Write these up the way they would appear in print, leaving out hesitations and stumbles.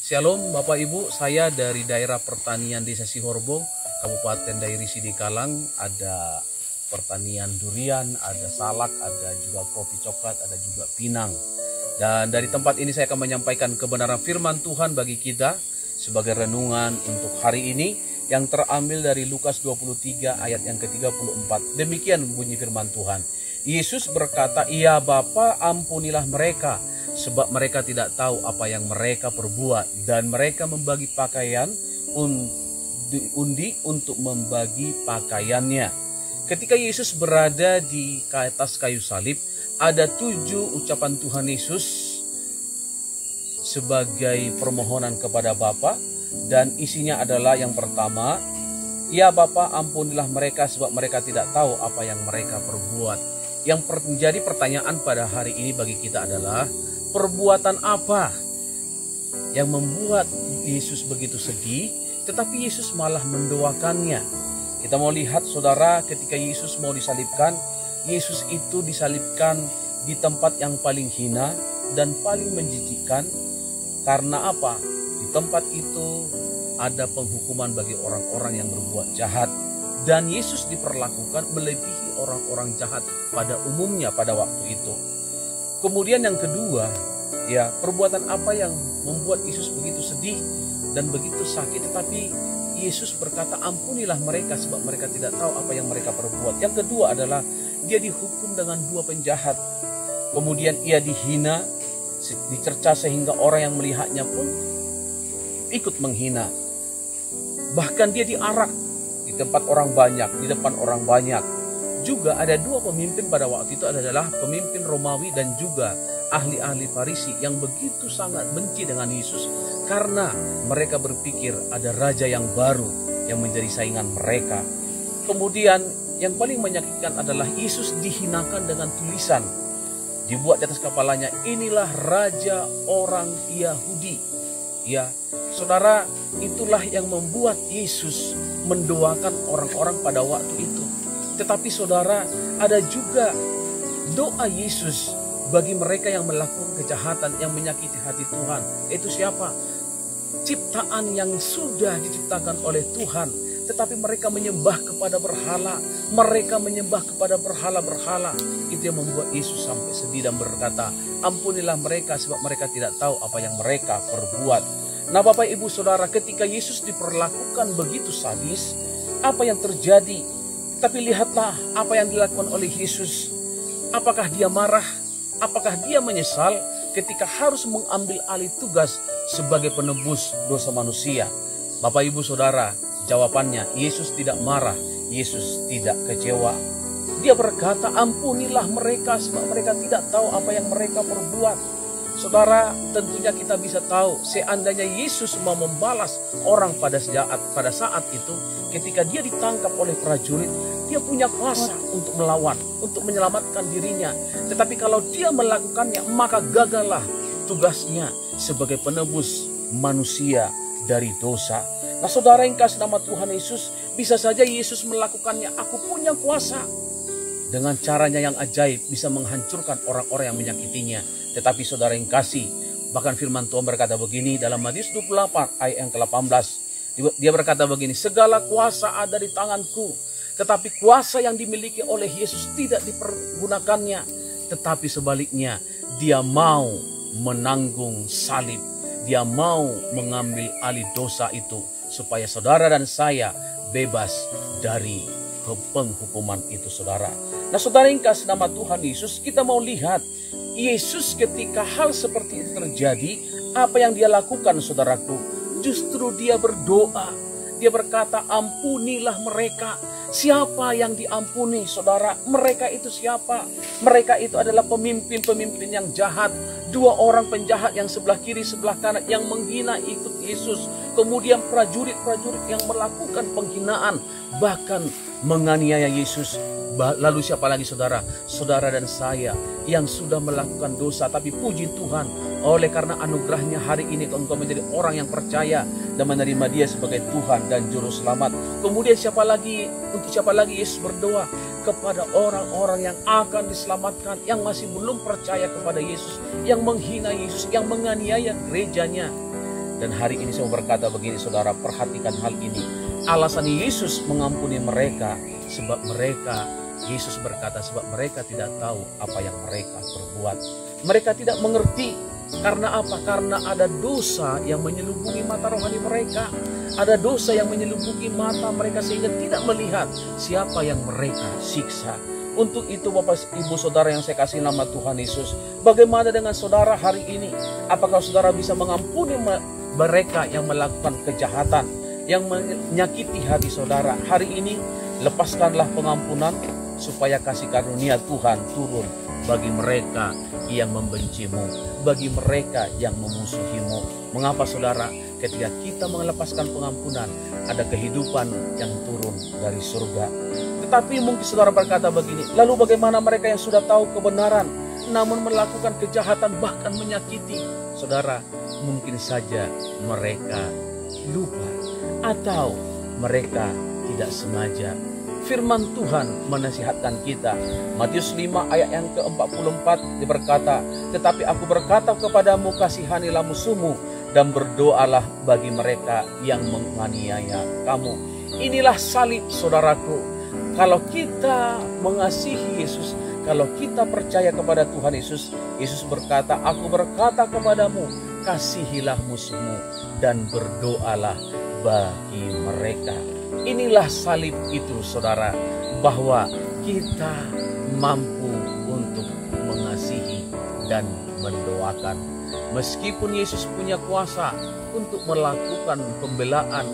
Shalom Bapak Ibu, saya dari daerah pertanian Desa Sihorbo, Kabupaten Dairi Sidikalang. Ada pertanian durian, ada salak, ada juga kopi coklat, ada juga pinang. Dan dari tempat ini saya akan menyampaikan kebenaran firman Tuhan bagi kita sebagai renungan untuk hari ini yang terambil dari Lukas 23 ayat yang ke-34. Demikian bunyi firman Tuhan. Yesus berkata, "Ya Bapa, ampunilah mereka, sebab mereka tidak tahu apa yang mereka perbuat." Dan mereka membagi pakaian, undi untuk membagi pakaiannya. Ketika Yesus berada di atas kayu salib, ada 7 ucapan Tuhan Yesus sebagai permohonan kepada Bapa, dan isinya adalah yang pertama, "Ya Bapa, ampunilah mereka sebab mereka tidak tahu apa yang mereka perbuat." Yang menjadi pertanyaan pada hari ini bagi kita adalah, perbuatan apa yang membuat Yesus begitu sedih, tetapi Yesus malah mendoakannya? Kita mau lihat saudara, ketika Yesus mau disalibkan, Yesus itu disalibkan di tempat yang paling hina dan paling menjijikkan. Karena apa? Di tempat itu ada penghukuman bagi orang-orang yang berbuat jahat. Dan Yesus diperlakukan melebihi orang-orang jahat pada umumnya pada waktu itu. Kemudian yang kedua, ya, perbuatan apa yang membuat Yesus begitu sedih dan begitu sakit, tetapi Yesus berkata, "Ampunilah mereka sebab mereka tidak tahu apa yang mereka perbuat." Yang kedua adalah dia dihukum dengan 2 penjahat. Kemudian ia dihina, dicerca sehingga orang yang melihatnya pun ikut menghina. Bahkan dia diarak di tempat orang banyak, di depan orang banyak. Juga ada 2 pemimpin pada waktu itu adalah pemimpin Romawi dan juga ahli-ahli Farisi yang begitu sangat benci dengan Yesus karena mereka berpikir ada raja yang baru yang menjadi saingan mereka. Kemudian yang paling menyakitkan adalah Yesus dihinakan dengan tulisan dibuat di atas kepalanya, "Inilah raja orang Yahudi." Ya, saudara, itulah yang membuat Yesus mendoakan orang-orang pada waktu itu. Tetapi saudara, ada juga doa Yesus bagi mereka yang melakukan kejahatan, yang menyakiti hati Tuhan. Itu siapa? Ciptaan yang sudah diciptakan oleh Tuhan, tetapi mereka menyembah kepada berhala. Mereka menyembah kepada berhala-berhala. Itu yang membuat Yesus sampai sedih dan berkata, "Ampunilah mereka sebab mereka tidak tahu apa yang mereka perbuat." Nah Bapak Ibu Saudara, ketika Yesus diperlakukan begitu sadis, apa yang terjadi? Tapi lihatlah apa yang dilakukan oleh Yesus. Apakah dia marah? Apakah dia menyesal ketika harus mengambil alih tugas sebagai penebus dosa manusia? Bapak Ibu Saudara, jawabannya, Yesus tidak marah, Yesus tidak kecewa. Dia berkata, "Ampunilah mereka sebab mereka tidak tahu apa yang mereka perbuat." Saudara, tentunya kita bisa tahu, seandainya Yesus mau membalas orang pada saat itu, ketika dia ditangkap oleh prajurit, dia punya kuasa untuk melawan, untuk menyelamatkan dirinya. Tetapi kalau dia melakukannya, maka gagallah tugasnya sebagai penebus manusia dari dosa. Nah saudara yang kasih nama Tuhan Yesus, bisa saja Yesus melakukannya, "Aku punya kuasa." Dengan caranya yang ajaib bisa menghancurkan orang-orang yang menyakitinya. Tetapi saudara yang kasih, bahkan firman Tuhan berkata begini dalam Matius 28 ayat yang ke-18. Dia berkata begini, "Segala kuasa ada di tanganku." Tetapi kuasa yang dimiliki oleh Yesus tidak dipergunakannya. Tetapi sebaliknya, dia mau menanggung salib. Dia mau mengambil alih dosa itu supaya saudara dan saya bebas dari penghukuman itu, saudara. Nah saudara yang kasih nama Tuhan Yesus, kita mau lihat Yesus ketika hal seperti itu terjadi, apa yang dia lakukan saudaraku? Justru dia berdoa. Dia berkata, "Ampunilah mereka." Siapa yang diampuni saudara? Mereka itu siapa? Mereka itu adalah pemimpin-pemimpin yang jahat. 2 orang penjahat yang sebelah kiri sebelah kanan yang menghina ikut Yesus. Kemudian prajurit-prajurit yang melakukan penghinaan, bahkan menganiaya Yesus. Lalu siapa lagi saudara? Saudara dan saya yang sudah melakukan dosa, tapi puji Tuhan, oleh karena anugerahnya hari ini engkau menjadi orang yang percaya dan menerima Dia sebagai Tuhan dan Juru Selamat. Kemudian siapa lagi? Untuk siapa lagi Yesus berdoa? Kepada orang-orang yang akan diselamatkan, yang masih belum percaya kepada Yesus, yang menghina Yesus, yang menganiaya gerejanya. Dan hari ini saya berkata begini saudara, perhatikan hal ini. Alasan Yesus mengampuni mereka, sebab mereka, Yesus berkata, sebab mereka tidak tahu apa yang mereka perbuat. Mereka tidak mengerti. Karena apa? Karena ada dosa yang menyelubungi mata rohani mereka. Ada dosa yang menyelubungi mata mereka sehingga tidak melihat siapa yang mereka siksa. Untuk itu Bapak Ibu Saudara yang saya kasih nama Tuhan Yesus, bagaimana dengan saudara hari ini? Apakah saudara bisa mengampuni mereka yang melakukan kejahatan, yang menyakiti hati saudara? Hari ini lepaskanlah pengampunan supaya kasih karunia Tuhan turun bagi mereka yang membencimu, bagi mereka yang memusuhimu. Mengapa saudara? Ketika kita melepaskan pengampunan, ada kehidupan yang turun dari surga. Tetapi mungkin saudara berkata begini, lalu bagaimana mereka yang sudah tahu kebenaran namun melakukan kejahatan bahkan menyakiti? Saudara, mungkin saja mereka lupa atau mereka tidak sengaja. Firman Tuhan menasihatkan kita. Matius 5 ayat yang ke-44 berkata, tetapi aku berkata kepadamu, kasihanilah musuhmu dan berdoalah bagi mereka yang menganiaya kamu. Inilah salib saudaraku. Kalau kita mengasihi Yesus, kalau kita percaya kepada Tuhan Yesus, Yesus berkata, aku berkata kepadamu, kasihilah musuhmu dan berdoalah bagi mereka. Inilah salib itu saudara, bahwa kita mampu untuk mengasihi dan mendoakan. Meskipun Yesus punya kuasa untuk melakukan pembelaan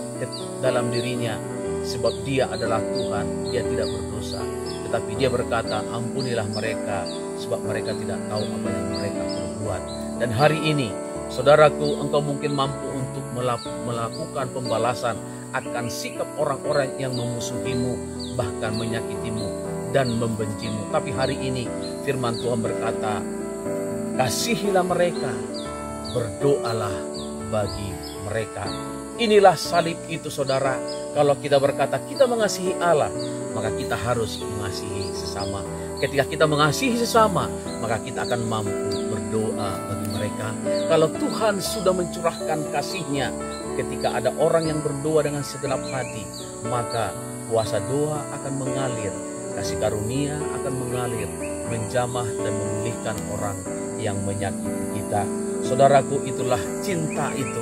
dalam dirinya, sebab dia adalah Tuhan, dia tidak berdosa. Tetapi dia berkata, ampunilah mereka, sebab mereka tidak tahu apa yang mereka perbuat. Dan hari ini, saudaraku, engkau mungkin mampu untuk melakukan pembalasan akan sikap orang-orang yang memusuhimu, bahkan menyakitimu dan membencimu. Tapi hari ini firman Tuhan berkata, kasihilah mereka, berdoalah bagi mereka. Inilah salib itu saudara. Kalau kita berkata kita mengasihi Allah, maka kita harus mengasihi sesama. Ketika kita mengasihi sesama, maka kita akan mampu berdoa bagi mereka. Kalau Tuhan sudah mencurahkan kasih-Nya, ketika ada orang yang berdoa dengan segenap hati, maka kuasa doa akan mengalir, kasih karunia akan mengalir, menjamah dan memulihkan orang yang menyakiti kita. Saudaraku, itulah cinta itu,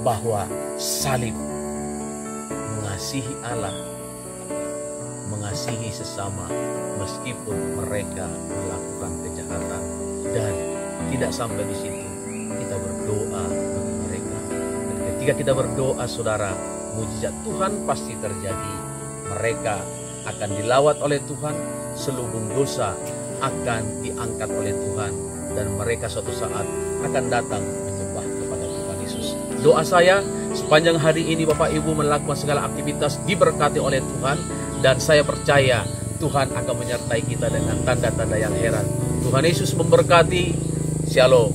bahwa salib mengasihi Allah, mengasihi sesama meskipun mereka melakukan kejahatan. Dan tidak sampai di situ, kita berdoa bagi mereka. Dan ketika kita berdoa saudara, mujizat Tuhan pasti terjadi. Mereka akan dilawat oleh Tuhan, selubung dosa akan diangkat oleh Tuhan, dan mereka suatu saat akan datang menyembah kepada Tuhan Yesus. Doa saya sepanjang hari ini Bapak Ibu melakukan segala aktivitas diberkati oleh Tuhan, dan saya percaya Tuhan akan menyertai kita dengan tanda-tanda yang heran. Tuhan Yesus memberkati. Shalom.